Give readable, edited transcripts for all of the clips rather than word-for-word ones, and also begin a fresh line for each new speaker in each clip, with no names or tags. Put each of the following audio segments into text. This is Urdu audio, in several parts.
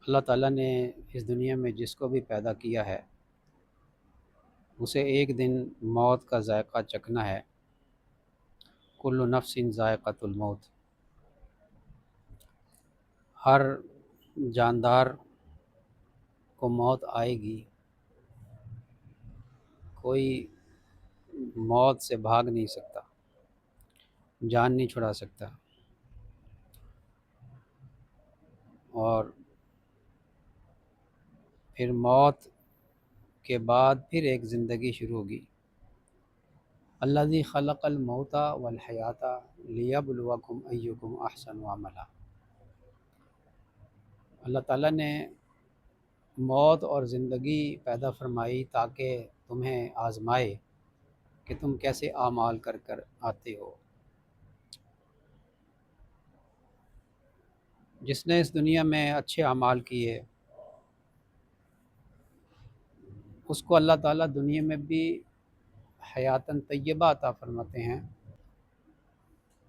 اللہ تعالیٰ نے اس دنیا میں جس کو بھی پیدا کیا ہے اسے ایک دن موت کا ذائقہ چکھنا ہے۔ کل نفس ذائقۃ الموت، ہر جاندار کو موت آئے گی، کوئی موت سے بھاگ نہیں سکتا، جان نہیں چھڑا سکتا، اور پھر موت کے بعد پھر ایک زندگی شروع ہوگی۔ الذی خلق الموت والحیات لیبلوکم ایکم احسن عملا۔ اللہ تعالیٰ نے موت اور زندگی پیدا فرمائی تاکہ تمہیں آزمائے کہ تم کیسے اعمال کر کر آتے ہو۔ جس نے اس دنیا میں اچھے اعمال کیے اس کو اللہ تعالیٰ دنیا میں بھی حیاتاً طیبہ عطا فرماتے ہیں،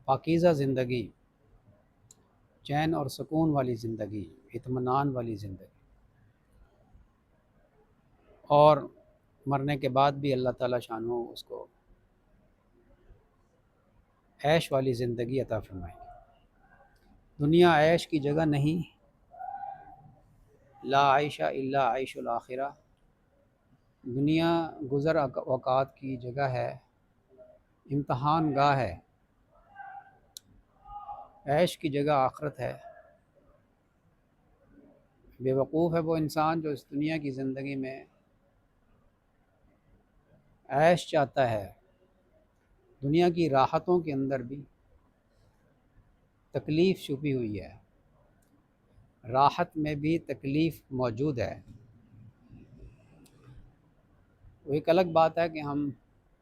پاکیزہ زندگی، چین اور سکون والی زندگی، اطمینان والی زندگی، اور مرنے کے بعد بھی اللہ تعالیٰ شانہ اس کو عیش والی زندگی عطا فرمائے۔ دنیا عیش کی جگہ نہیں، لا عیش الا عیش الآخرہ۔ دنیا گزر اوقات کی جگہ ہے، امتحان گاہ ہے، عیش کی جگہ آخرت ہے۔ بے وقوف ہے وہ انسان جو اس دنیا کی زندگی میں عیش چاہتا ہے۔ دنیا کی راحتوں کے اندر بھی تکلیف چھپی ہوئی ہے، راحت میں بھی تکلیف موجود ہے۔ وہ ایک الگ بات ہے کہ ہم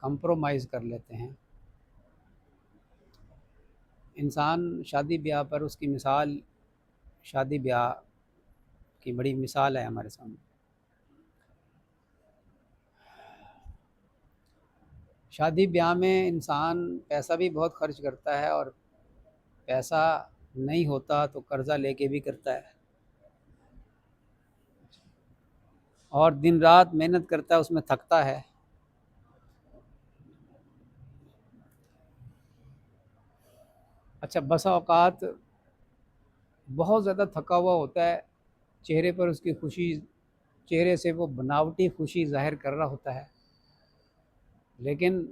کمپرومائز کر لیتے ہیں۔ انسان شادی بیاہ پر، اس کی مثال شادی بیاہ کی بڑی مثال ہے ہمارے سامنے۔ شادی بیاہ میں انسان پیسہ بھی بہت خرچ کرتا ہے، اور پیسہ نہیں ہوتا تو قرضہ لے کے بھی کرتا ہے، اور دن رات محنت کرتا ہے، اس میں تھکتا ہے۔ اچھا، بسا اوقات بہت زیادہ تھکا ہوا ہوتا ہے، چہرے پر اس کی خوشی، چہرے سے وہ بناوٹی خوشی ظاہر کر رہا ہوتا ہے، لیکن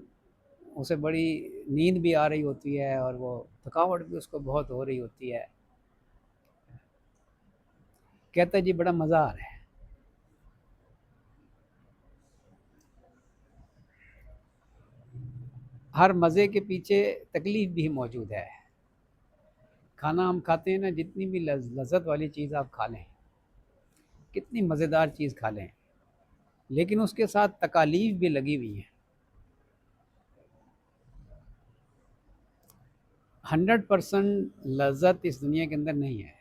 اسے بڑی نیند بھی آ رہی ہوتی ہے، اور وہ تھکاوٹ بھی اس کو بہت ہو رہی ہوتی ہے۔ کہتا ہے جی بڑا مزہ آ رہا ہے۔ ہر مزے کے پیچھے تکلیف بھی موجود ہے۔ کھانا ہم کھاتے ہیں نا، جتنی بھی لذت والی چیز آپ کھا لیں، کتنی مزیدار چیز کھا لیں، لیکن اس کے ساتھ تکالیف بھی لگی ہوئی ہیں۔ 100% لذت اس دنیا کے اندر نہیں ہے۔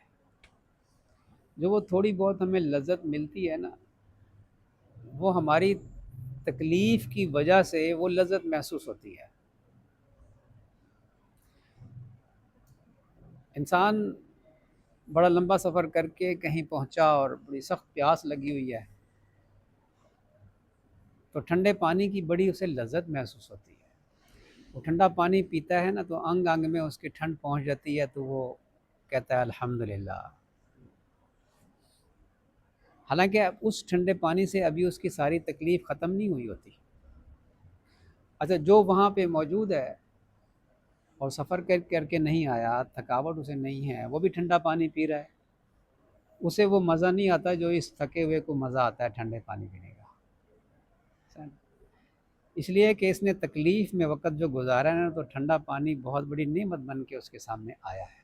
جو وہ تھوڑی بہت ہمیں لذت ملتی ہے نا، وہ ہماری تکلیف کی وجہ سے وہ لذت محسوس ہوتی ہے۔ انسان بڑا لمبا سفر کر کے کہیں پہنچا اور بڑی سخت پیاس لگی ہوئی ہے، تو ٹھنڈے پانی کی بڑی اسے لذت محسوس ہوتی ہے۔ وہ ٹھنڈا پانی پیتا ہے نا تو انگ انگ میں اس کی ٹھنڈ پہنچ جاتی ہے، تو وہ کہتا ہے الحمدللہ۔ حالانکہ اس ٹھنڈے پانی سے ابھی اس کی ساری تکلیف ختم نہیں ہوئی ہوتی۔ اچھا، جو وہاں پہ موجود ہے اور سفر کر کے نہیں آیا، تھکاوٹ اسے نہیں ہے، وہ بھی ٹھنڈا پانی پی رہا ہے، اسے وہ مزہ نہیں آتا جو اس تھکے ہوئے کو مزہ آتا ہے ٹھنڈے پانی پینے کا۔ اس لیے کہ اس نے تکلیف میں وقت جو گزارا ہے نا، تو ٹھنڈا پانی بہت بڑی نعمت بن کے اس کے سامنے آیا ہے۔